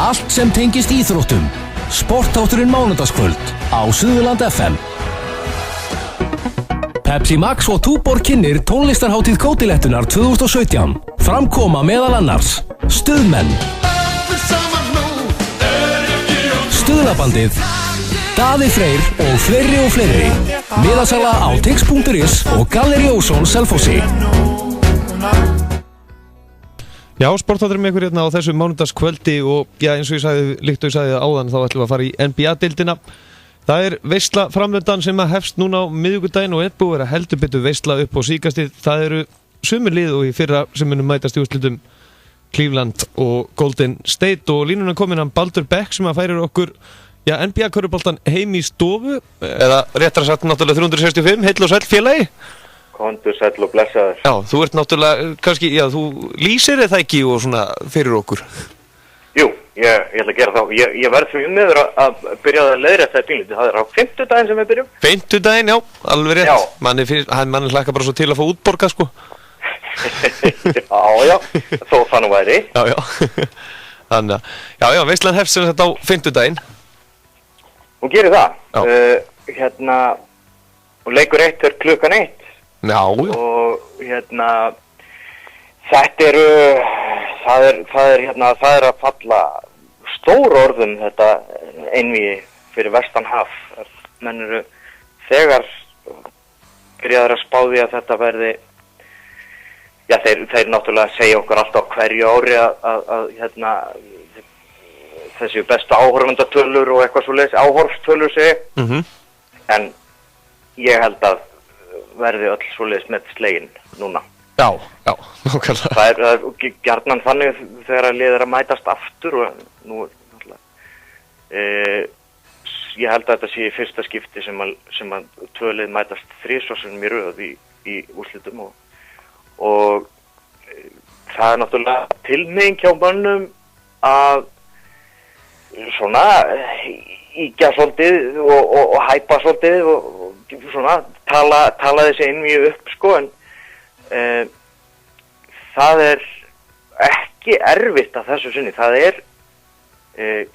Allt sem tengist íþróttum. Sportátturinn mánudagskvöld á Suðurland FM. Pepsi Max og Tuborg kynnir tónlistarhátíð Kótilettunar 2017. Framkoma meðal annars Stuðmenn, Stuðlabandið, Daði Freyr og fleiri. Miðasala á tix.is og Galleri Ósson Selfossi. Já, sportátturinn með ykkur hérna á þessu mánudagskvöldi og já, eins og ég sagði, líkt og ég sagði áðan, þá ætlum við að fara í NBA-deildina. Það veisla framöndan sem hefst núna á miðvikudaginn og búið að vera heldur betur veisla upp á síðkastið. Það eru sömu lið og í fyrra sem munum mætast í úrslitum, Cleveland og Golden State, og línuna komin hann Baldur Beck sem að færir okkur NBA-körfuboltan heim í stofu, eða réttara sagt náttúrulega 365, heill og sæll félagi. Kondur, sæll og blessaður. Já, þú ert náttúrulega, kannski, já, þú lýsir það ekki og svona fyrir okkur. Jú, ég ætla að gera þá. Ég verð því meður að byrja að leiðrétta þetta pínlítið. Það er á 50-daginn sem við byrjum. 50-daginn, já, alveg rétt. Já. Manni hlakka bara svo til að fá útborga, sko. já, þó það nú væri. Já. Þannig að, já, veislan hefst sem þetta á 50-daginn. Hún gerir það. Og leikur 1 er klukkan 1. Já. Og þetta eru, það er að falla stór orðum þetta einvígi fyrir vestanhaf. Menn eru þegar byrjaður að spá því að þetta verði, já, þeir náttúrulega segja okkur alltaf hverju ári að þessi bestu áhorfendatölur og eitthvað svoleiðis, áhorfstölur segi. En ég held að verði öll svoleiðis með slegin núna. Já, nákvæmlega. Það er gjarnan þannig þegar að liðir að mætast aftur og nú ég held að þetta sé í fyrsta skipti sem að tvö lið mætast þrisvar í röð í úrslitum og það er náttúrulega tilhneiging hjá mönnum að svona íkja svolítið og hæpa svolítið og svona tala þessi einvíu upp, sko, en það er ekki erfitt að þessu sinni. Það er,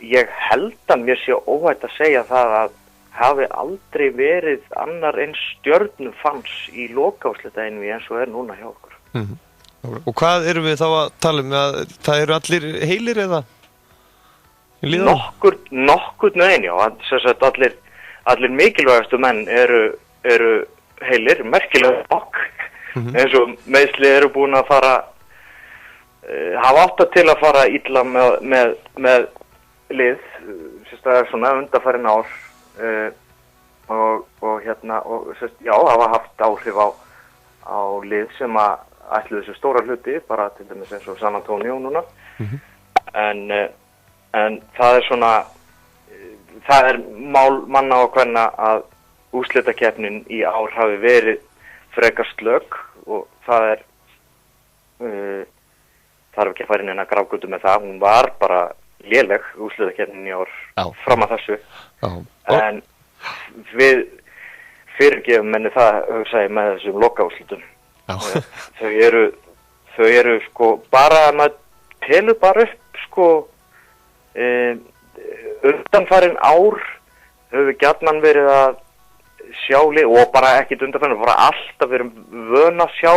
ég held að mér sé óhætt að segja það að hafi aldrei verið annar eins stjörnufans í lokaúrslita einvíu eins og er núna hjá okkur. Og hvað erum við þá að tala um? Að það eru allir heilir eða? Nokkurn veginn, já. Allir mikilvægastu menn eru heilir, merkilega nokk. Eins og meiðsli eru búin að fara, hafa átt til að fara illa með lið, sérstaklega svona undanfarin ár, hafa haft áhrif á lið sem að ætluðu þessu stóra hluti, bara til dæmis eins og San Antonio núna. En það er svona, það er mál manna og kvenna að úrslitakeppnin í ár hafi verið frekar slök og það er þarf ekki að fara inn en að grafgötu með það. Hún var bara léleg úrslitakeppnin í ár fram að þessu. En við fyrirgefum menni það, hugsaði, með þessum lokaúrslitum. Þau eru sko bara, maður telur bara upp sko undanfarin ár höfum við gjarnan verið að sjá lið, og bara ekkit undanfarin, bara alltaf verum vön að sjá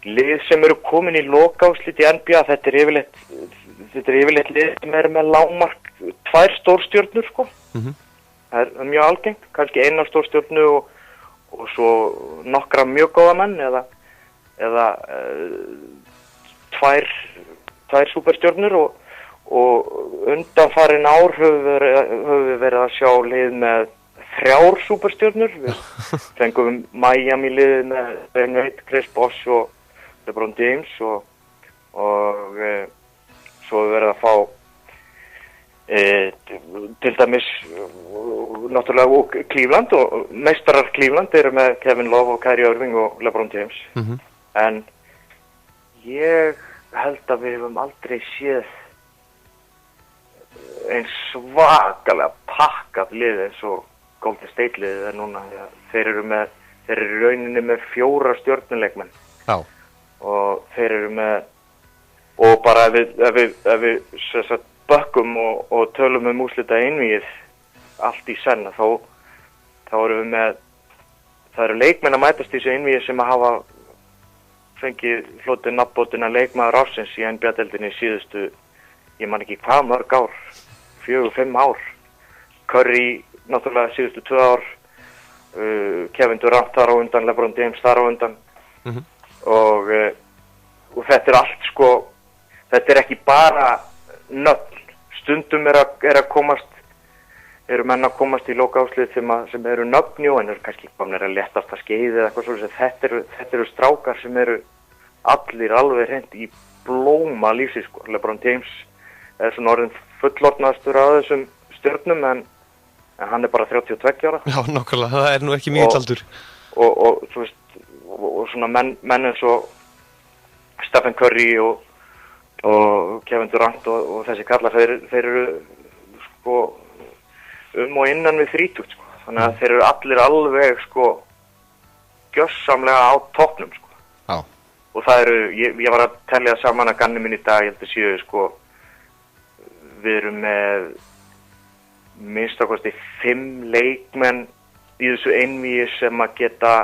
lið sem eru komin í lokaúrslit í NBA. Þetta er yfirleitt lið sem eru með lágmark 2 stórstjörnur, sko. Það er mjög algengt, kannski 1 stórstjörnu og svo nokkra mjög góða menn eða 2 superstjörnur og undanfarin ár höfum við verið að sjá lið með 3 superstjörnur. Við fengum Miami liðið með Ben Waite, Chris Bosh og LeBron James og svo við verið að fá til dæmis náttúrulega og Cleveland, og meistarar Cleveland eru með Kevin Love og Kyrie Irving og LeBron James. En ég held að við hefum aldrei séð eins svakalega pakkað lið eins og Golden State liðið er núna. Þeir eru í rauninni með 4 stjörnuleikmenn. Og þeir eru með, og bara ef við bökkum og tölum úrslita einvíið allt í senn, þá erum við með, það eru leikmenn að mætast í þessu einvíið sem að hafa fengið hlotið nafnbótina leikmaður ársins í NBA-deildinni síðustu, ég man ekki hvað mörg ár, 4-5 ár. Curry náttúrulega síðustu 2 ár, Kevin Durant þar á undan, LeBron James þar á undan. Og þetta allt sko, þetta ekki bara nöfn, stundum er að komast, eru menn að komast í lokaúrslið sem eru nöfnjú en eru kannski komnir að léttast að skeiði eða eitthvað svolítið. Þetta eru strákar sem eru allir alveg hreint í blóma lífsins sko. LeBron James er svona orðin fullorðnastur af þessum stjörnum en hann er bara 32 ára. Já, nákvæmlega, það er nú ekki mjög aldur. Og þú veist, og svona menn eins og Stephen Curry og Kevin Durant og þessi kallar, þeir eru sko og innan við 30 sko. Þannig að þeir eru allir alveg sko gjörsamlega á toppnum sko. Já. Og það eru, ég var að telja saman að ganni minn í dag, ég held að séu sko, við erum með minnst ákvæmst 5 leikmenn í þessu einvíi sem að geta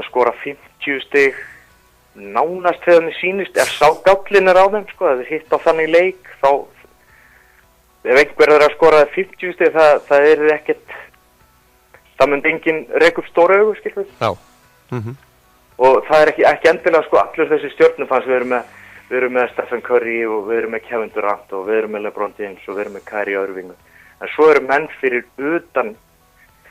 skora 50 stig nánast þegar þeim sýnist, ef sá gállin er á þeim sko, ef þeir hitt á þannig leik, þá ef einhver er að skora 50 stig, það er ekkert, það myndi enginn reka upp stóra augu, skilur við. Já. Og það er ekki endilega sko allir þessi stjörnufans, við erum með Stephen Curry og við erum með Kevin Durant og við erum með LeBron James og við erum með Kyrie Irving. En svo eru menn fyrir utan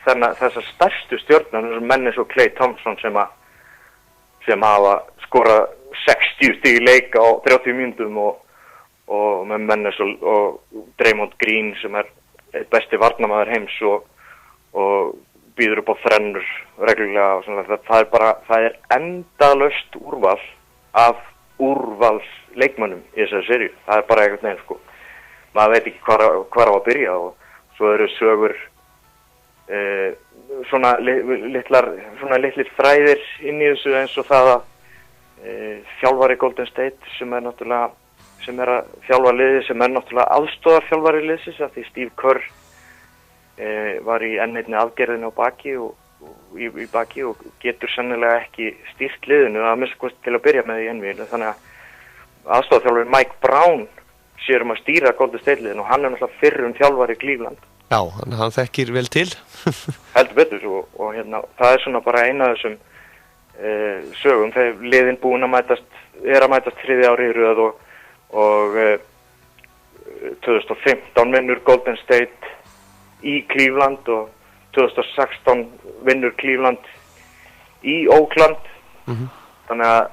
þessar stærstu stjörnur, þessar menn eins og Klay Thompson sem hafa skorað 60 stig í leik á 30 mínútum og með menn eins og Draymond Green sem er besti varnarmaður heims og býður upp á þrennur reglulega og svona. Það er endalaust úrval af úrvals leikmönnum í þessari seríu. Það er bara einhvern veginn sko. Maður veit ekki hvar á að byrja og svo eru sögur svona litlir þræðir inn í þessu eins og það að þjálfari Golden State sem er að þjálfa liðið sem er náttúrulega aðstoðar þjálfari liðsins af því Steve Kerr var í enn einni aðgerðinu á baki í baki og getur sennilega ekki stýrt liðinu að minnst til að byrja með í NBA. Þannig að aðstoðarþjálfari Mike Brown sér að stýra Golden State liðinu og hann er náttúrulega fyrrum þjálfari Cleveland. Já, hann þekkir vel til. Heldur betur og hérna, það er svona bara eina af þessum sögum. Þegar liðin búin að mætast 3. ári í röð og 2015 vinnur Golden State í Cleveland og 2016 vinnur Cleveland í Oakland. Þannig að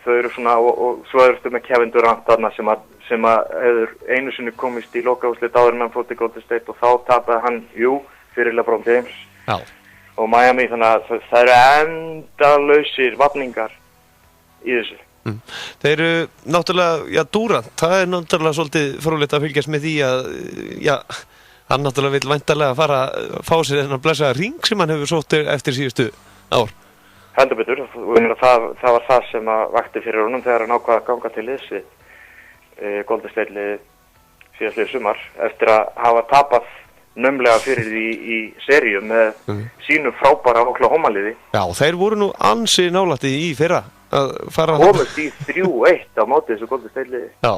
þau eru svona og svo eru þau með Kevin Durant þarna sem að hefur einu sinni komist í lokaúrslit áður en hann fór til Golden State og þá tapaði hann, fyrir LeBron James. Já. Og Miami, þannig að það eru endalausir vafningar í þessu. Þeir eru náttúrulega, Durant, það er náttúrulega svolítið fróðlegt að fylgjast með því að, hann náttúrulega vil væntanlega fara að fá sér þennan blessaða hring sem hann hefur sótt eftir síðustu ár. Heldur betur, það var það sem að vakti fyrir honum þegar hann ákvað að ganga til liðs við Golden State liðið síðastliðið sumar eftir að hafa tapað naumlega fyrir því í seríu með sínu frábæra Oklahoma liði. Já, þeir voru nú ansi nálætti í fyrra að fara komast í 3-1 á móti þessu Golden State liði. Já.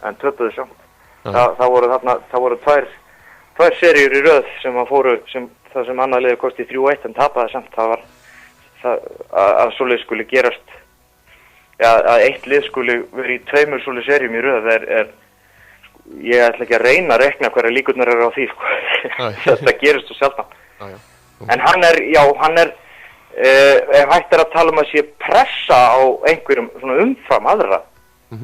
En töpuðu samt. Það voru tvær seríur í röð sem það sem annað liði kosti 3-1 en tapaði samt. Það var að svoleið skuli gerast að eitt lið skuli verið í 2 svoleið seríum í röð ég ætla ekki að reyna að rekna hverja líkurnar eru á því sko. Þetta gerist svo sjaldan. En hann er ef hægt er að tala að sé pressa á einhverjum svona umfram aðra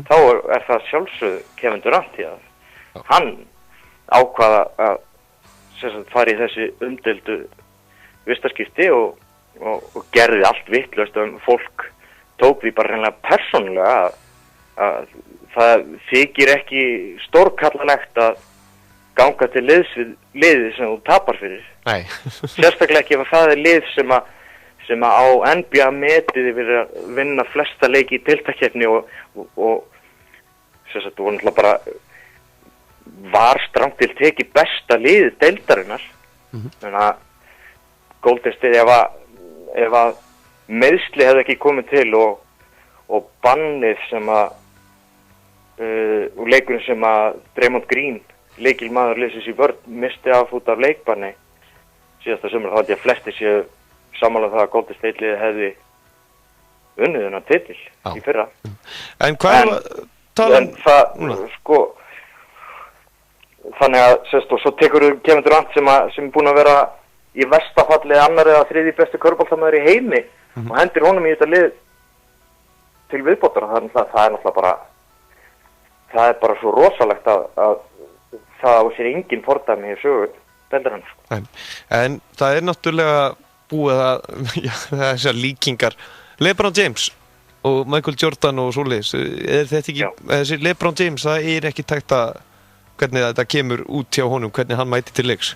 þá er það sjálfsögðu Kevin Durant hann ákvaða að fara í þessi umdeildu vistaskipti og gerði allt vitlaust fólk tók því bara reynilega persónulega að það þykir ekki stórkallalegt að ganga til liðið sem þú tapar fyrir. Nei. Sérstaklega ekki ef það er lið sem að á NBA metið yfir að vinna flesta leiki í deildakeppni og sem sagt, voru náttúrulega bara var strangt til tekið besta liðið deildarinnar. Þannig að Golden State ef að meiðsli hefði ekki komið til og bannið sem að og leikurinn sem að Draymond Green, leikilmaður liðsins í vörn, misti af út af leikbanni síðasta sumar, þá held ég að flestir séu sammála það að Golden State liðið hefði unnið þennan titil í fyrra. En hvað er að tala en það, sko, þannig að, sérst, og svo tekur Kevin Durant sem er búinn að vera í verstafalli annar eða þriðji besti körfuboltamaður í heimi og hendir honum í þetta lið til viðbótar. Það er bara svo rosalegt að það á sér engin fordæmi í sögu deildarinnar. En það er náttúrulega búið að þessar líkingar LeBron James og Michael Jordan og svoleiðis, þetta ekki þessi LeBron James, það er ekki tækt að hvernig þetta kemur út hjá honum, hvernig hann mæti til leiks?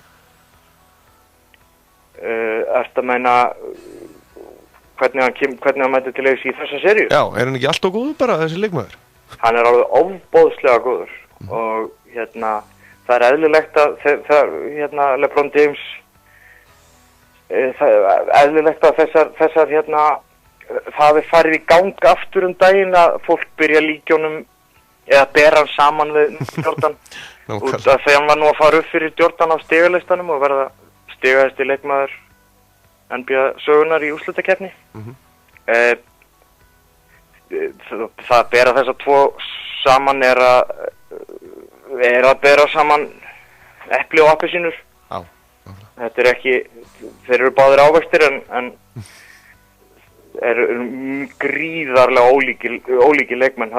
Ertu að meina hvernig hann mæti til leiks í þessa seríu? Já, er hann ekki alltaf góður bara þessi leikmaður? Hann er alveg ofboðslega góður og það er eðlilegt að LeBron James eðlilegt að þessar það hafi farið í gang aftur daginn að fólk byrja líkjónum eða bera hann saman við Jordan út af því hann var nú að fara upp fyrir Jordan á stigalistanum og verða stigahæsti leikmaður NBA sögunar í úrslitakeppni. Það bera þessa tvo saman er að bera saman epli og appelsínur. Þetta er ekki, þeir eru báðir ávextir en eru gríðarlega ólíkir leikmenn.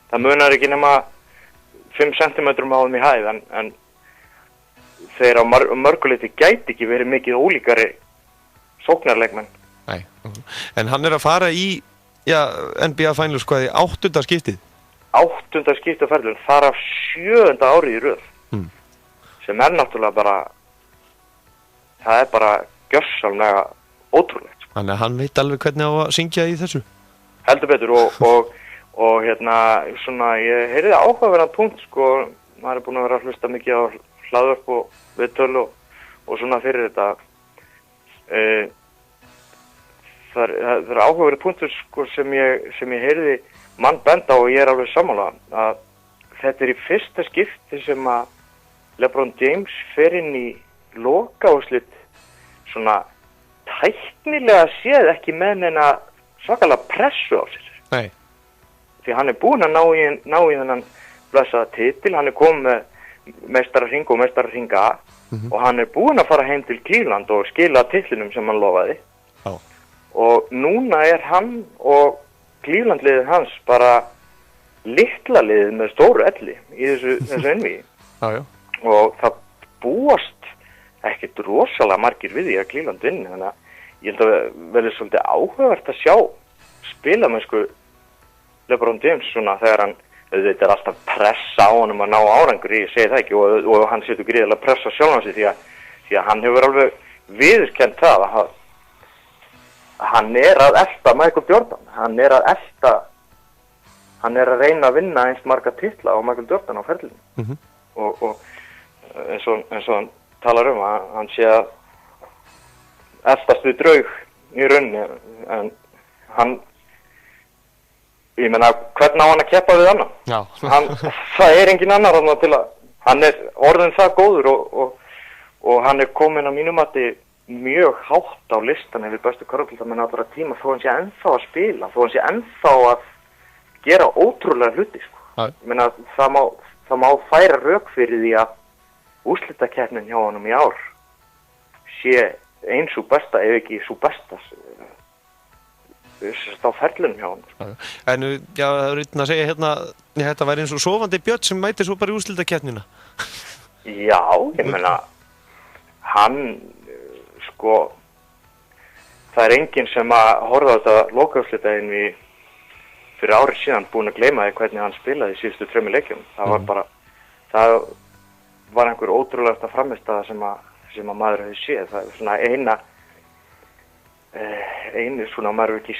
Það munar ekki nema 5 cm á þeim í hæð en þeir á mörguleiti gæti ekki verið mikið ólíkari sóknarleikmenn. Nei, en hann er að fara í NBA Finals hvað í 8. skiptið? 8. skiptið ferðlun, þar af 7. árið í röð. Sem er náttúrulega bara, það er bara gjörsamlega ótrúlegt. Þannig að hann veit alveg hvernig á að syngja í þessu? Heldur betur og svona, ég heyrði áhugaverðan punkt, sko, maður er búin að vera að hlusta mikið á hlaðvörp og viðtöl og svona fyrir þetta. Það er áhugaverið punktur, sko, sem ég heyrði mann benda og ég er alveg sammála að þetta er í fyrsta skipti sem að LeBron James fer inn í lokaúrslit svona tæknilega séð ekki með neina svakalega pressu á sér. Nei. Því hann er búinn að ná í þennan blessaða titil, hann er komið með meistarahring og meistarahring A og hann er búinn að fara heim til Cleveland og skila titlinum sem hann lofaði. Og núna er hann og Cleveland liðið hans bara litla liðið með stóru elli í þessu einvígi. Og það búast ekkert rosalega margir við því að Cleveland vinni, þannig að ég held að verði svolítið áhugavert að sjá spilamennsku LeBron James svona þegar hann, þetta er alltaf pressa á honum að ná árangri, ég segi það ekki, og hann setur gríðarlega pressa sjálfan sig því að hann hefur alveg viðurkennt það að hann er að elta Michael Jordan, hann er að reyna að vinna eins marga titla á Michael Jordan á ferlinu. Og eins og hann talar að hann sé að eltast við draug í rauninni, en ég meina, hvernig á hann að keppa við annan? Það er engin annar til að, hann er orðin það góður og hann er komin að mínum mati mjög hátt á listan yfir bestu körfuboltamenn allra tíma, þó hann sé ennþá að spila, þó hann sé ennþá að gera ótrúlega hluti, sko. Ég meina, það má færa rök fyrir því að úrslitakeppnin hjá honum í ár sé eins og besta, ef ekki svo besta á ferlunum hjá honum. En já, það er reynd að segja hérna, þetta væri eins og sofandi björn sem mætir svo bara í úrslitakeppnina. Já, ég meina, hann, sko, það er enginn sem að horfa á þetta lokaúrslitaðin fyrir árið síðan búin að gleyma því hvernig hann spilaði í síðustu 3 leikjum. Það var einhver ótrúlegasta frammistaða sem að maður hefði séð. Það er svona einu svona, maður hefur ekki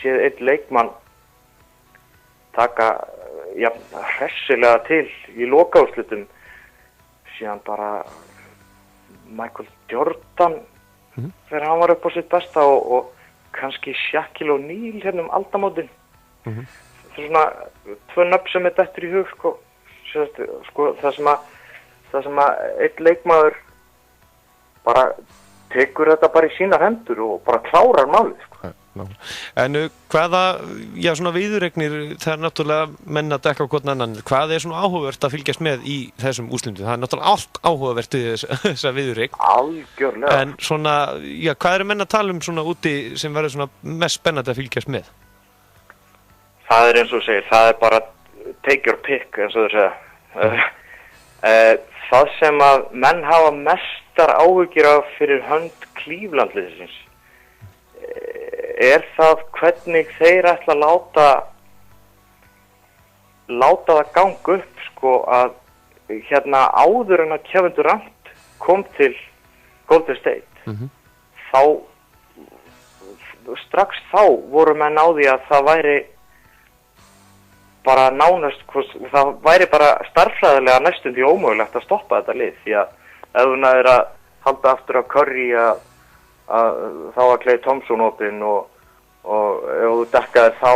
séð einn leikmann taka hressilega til í lokaúrslitum síðan bara Michael Jordan þegar hann var upp á sitt besta og kannski Shaquille O'Neal hérna aldamótin. Það er svona tvö nöfn sem dettur í hug sko. Það sem að einn leikmaður bara tekur þetta bara í sínar hendur og bara klárar málið sko. En hvaða, svona viðuregnir, það er náttúrulega menn að dekka á hvern annan, hvað er svona áhugavert að fylgjast með í þessum úrslitum? Það er náttúrulega allt áhugavert í þessa viðuregn. Algjörlega. En svona, hvað eru menn að tala svona úti sem verður svona mest spennandi að fylgjast með? Það er eins og segir, það er bara take your pick eins og þeir segja. Það sem að menn hafa mestar áhyggjur af fyrir hönd Cleveland-liðsins er það hvernig þeir ætla að láta það ganga upp sko að hérna áður en að Kevin Durant kom til Golden State strax þá voru menn á því að það væri bara nánast, það væri bara starffræðilega næstum því ómögulegt að stoppa þetta lið því að ef þú næðir að halda aftur af Curry að þá var Klay Thompson opinn og ef þú dekkaði þá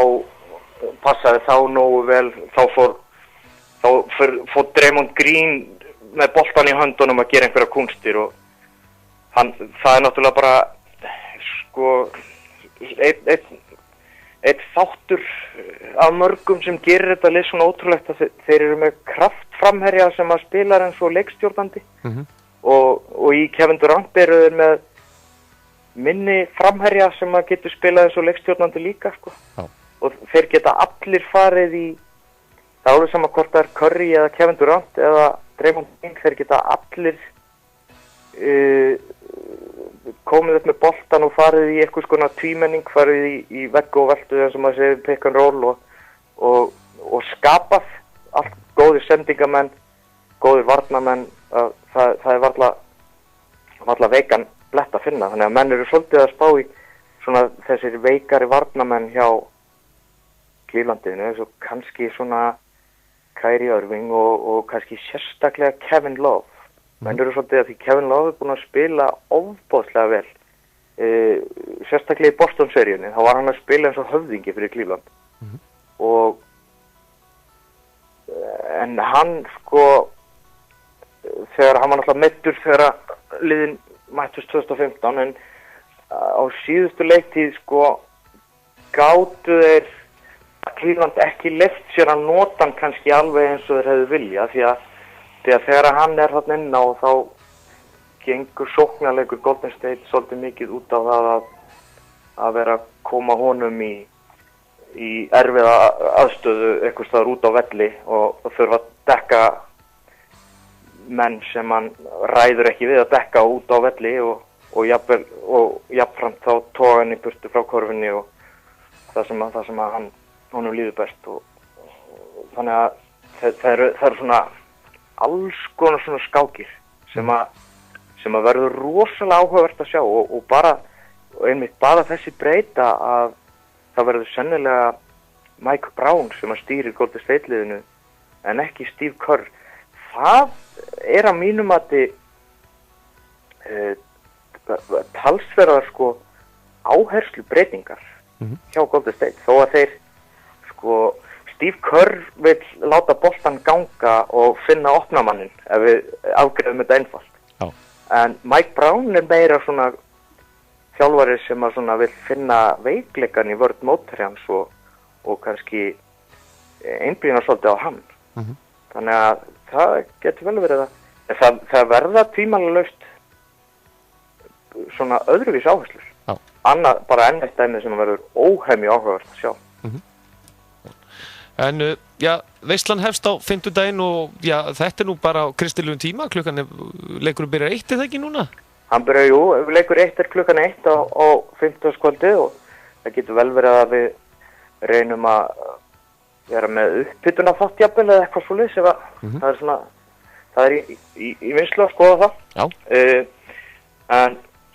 passaði þá nógu vel þá fór Draymond Green með boltan í höndunum að gera einhverja kunstir og það er náttúrulega bara sko einn þáttur af mörgum sem gerir þetta lið svona ótrúlegt að þeir eru með kraftframherja sem að spila eins og leikstjórnandi og í Kevin Durant eru þeir með minni framherja sem að getur spilað eins og leikstjórnandi líka sko. Og þeir geta allir farið í það er alveg sama hvort það er Curry eða Kevin Durant eða Draymond Green, þeir geta allir komið upp með boltan og farið í eitthvað skona tvímenning, farið í vegg og veltu eins og maður segir pick and roll og skapað allt góðir sendingamenn, góðir varnamenn, það er varla veikan blett að finna, þannig að menn eru svolítið að spá í svona þessir veikari varnamenn hjá Clevelandinu, eins og kannski svona Kyrie Irving og kannski sérstaklega Kevin Love. Menn eru svolítið að því Kevin Love er búinn að spila ofboðslega vel, sérstaklega í Boston-seríunni, þá var hann að spila eins og höfðingi fyrir Cleveland. En hann sko, þegar hann var náttúrulega meiddur þegar liðin mættust 2015 en á síðustu leiktíð sko gátu þeir Cleveland ekki leyft sér að nota hann kannski alveg eins og þeir hefðu vilja því að þegar hann er þarna inn á þá gengur sóknarleikur Golden State svolítið mikið út á það að vera að koma honum í erfiða aðstöðu eitthvað staðar út á velli og þurfa að dekka menn sem hann ræður ekki við að dekka út á velli og jafnframt þá toga hann í burtu frá korfinni og það sem að honum líður best og þannig að það eru svona alls konar svona skákir sem að verður rosalega áhugavert að sjá og einmitt bara þessi breyta að það verður sennilega Mike Brown sem að stýrir Golden State liðinu en ekki Steve Kerr. Það er að mínum að talsverðar sko áherslu breytingar hjá Golden State þó að þeir sko Steve Kerr vil láta boltan ganga og finna opnamannin ef við afgreiðum þetta einfalt. En Mike Brown er meira svona þjálfari sem að svona vil finna veikleikan í vörn mótherjans og kannski einblína svolítið á hann. Þannig að það getur vel verið það verða tvímælalaust svona öðruvís áherslur. Annað bara enn eitt dæmi sem verður óhemju áhugavert að sjá. En veislan hefst á fimmtudaginn og þetta er nú bara á kristilegum tíma, leikurinn byrjar 1 er það ekki núna? Hann byrjar, leikur 1 er klukkan 1 á fimmtudagskvöldið og það getur vel verið að við reynum að vera með uppbytuna þátt jafnvel eða eitthvað svoleiðis ef það er svona, það er í vinslu að skoða það. En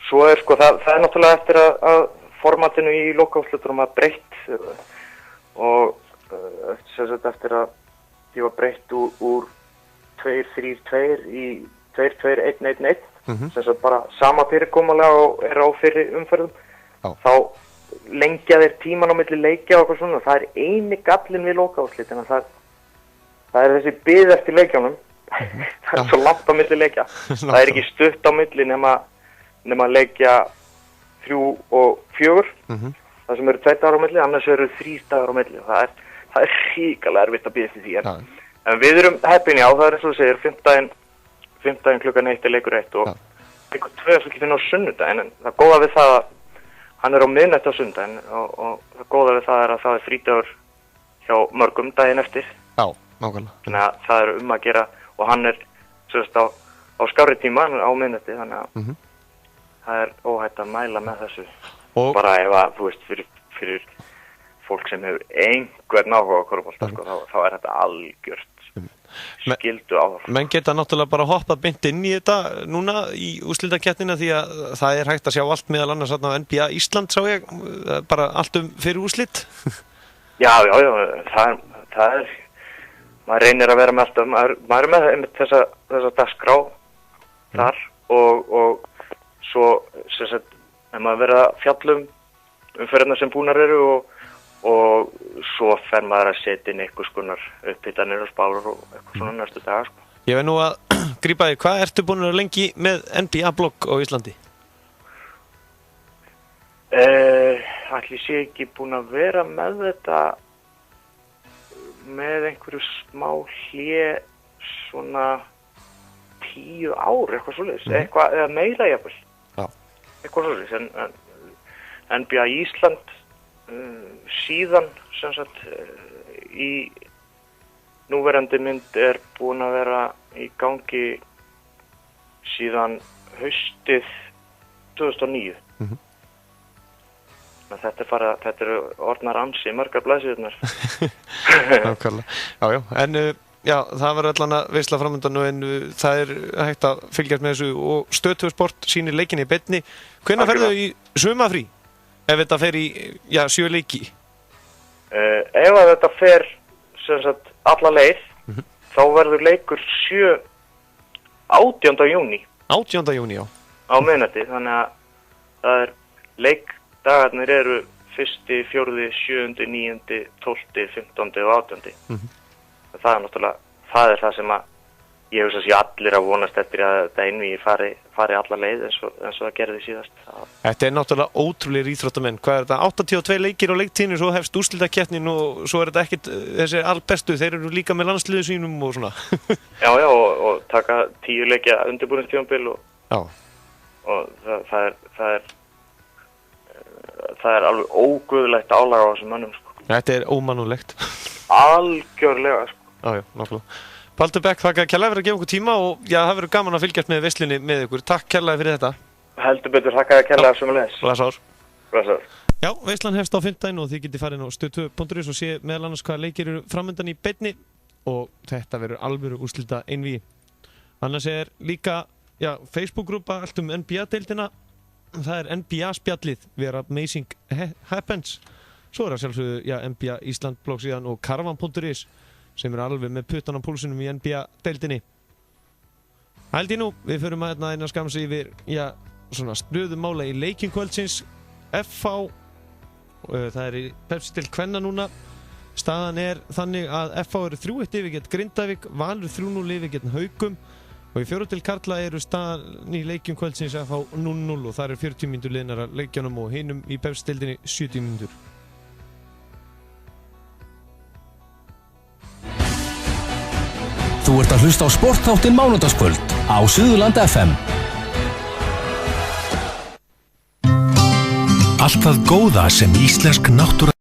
svo er sko, það er náttúrulega eftir að formatinu í lokaúrslitunum að breytt og eftir að því var breytt úr 2-3-2 í 2-2-1-1-1 sem sagt bara sama fyrirkomulega og er á fyrri umferðum. Þá lengja þeir tíman á milli leikja og eitthvað svona. Það er eini gallinn við lokaúrslitin, en það er þessi bið eftir leikjánum. Það er svo langt á milli leikja. Það er ekki stutt á milli nema leikja 3 og 4. Það sem eru 2 dagar á milli, annars eru 3 dagar á milli. Það er ríkalega erfitt að bíða eftir því. En við erum heppin, já, það er eins og þú segir, 5. klukkan 1 er leikur 1 og leikur 2 er svo ekki á sunnudaginn, en það góða við það að hann er á miðnætti á sunnudaginn og það góða við það er að það er frídagur hjá mörgum daginn eftir. Já, nákvæmlega. Þannig að það er um að gera og hann er á skárri tíma á miðnætti, þannig að það er óhætt að mæla með þessu. Og bara ef að, þú veist, fyrir fólk sem hefur einhvern áhuga á körfubolta, sko, þá er þetta algjört skildu áhuga. Menn geta náttúrulega bara hoppað beint inn í þetta núna í úrslitakeppnina því að það er hægt að sjá allt meðal annars á NBA Ísland, sá ég, bara allt fyrir úrslit. Já, það er maður reynir að vera með alltaf, maður er með þessa dagskrá þar og svo sem sagt, ef maður verið að fjallum umferðina sem búnar eru og svo fer maður að setja inn einhvers konar upphittanir og spárur og eitthvað svona næstu daga, sko. Ég veit nú að grípa þig, hvað ertu búin að lengi með NBA-blogg á Íslandi? Ætli sé ekki búin að vera með þetta með einhverju smá hlé svona 10 ár, eitthvað svoleiðis, eitthvað eða meira jafnvel. Eitthvað svoleiðis, en NBA Ísland síðan sem sagt í núverandi mynd er búin að vera í gangi síðan haustið 2009. Þetta eru orðnar ansi margar blaðsíðurnar. Já, en já, það var allan að veisla framöndan en það er hægt að fylgjast með þessu og Stöð 2 Sport sýnir leikinni í beinni. Hvenær ferðu í sumafrí? Ef þetta fer í 7 leiki? Ef að þetta fer sem sagt alla leið, þá verður leikur 18. júní. 18. júní, já. Á miðnætti, þannig að það er leikdagarnir eru 1., 4., 7., 9., 12., 15. og 18. Það er náttúrulega, það er það sem að ég hef svo að sé allir að vonast eftir að þetta einvígi fari alla leið eins og það gerði síðast. Þetta er náttúrulega ótrúlegir íþróttamenn. Hvað er þetta? 82 leikir á leiktíðinu, svo hefst úrslitakeppnin og svo er þetta ekkit þessi albestu. Þeir eru líka með landsliðu sínum og svona. Já, og taka 10 leikja undirbúningstímabil og það er alveg óguðlegt álag á þessum mönnum, sko. Þetta er ómannúðlegt. Algjörlega, sko. Já, náttúrulega. Baldur Beck, þakka kærlega fyrir að gefa okkur tíma og já, það verður gaman að fylgjast með veislinni með ykkur. Takk kærlega fyrir þetta. Heldur betur, þakka kærlega sömuleiðis. Blessaður. Já, veislan hefst á 5. og þið getið farið á stöð2.is og sé meðal annars hvaða leikir eru framöndan í beinni og þetta verður alvöru úrslita einvígi. Annars er líka, Facebook-grúpa allt NBA-deildina. Það er NBA-spjallið, Where Amazing Happens. Svo er það sjálfsögðu, NBA Ísland blogg síðan og Karvan.is sem er alveg með puttan á púlsunum í NBA-deildinni. Hældi nú, við förum að eina skams yfir, svona stöðumála í leikjum kvöldsins. FH, það er í Pepsi-deild kvenna núna. Staðan er þannig að FH eru 3-1 yfir gegn Grindavík, Valur 3-0 yfir gegn Haugum og í 4. deild karla eru staðan í leikjum kvöldsins FH 0-0 og það er 40 mínútur liðnar að leikjunum og hinum í Pepsi-deildinni 70 mínútur. Þú ert að hlusta á sportþáttinn mánudagskvöld á Suðurland FM. Allt það góða sem íslensk náttúra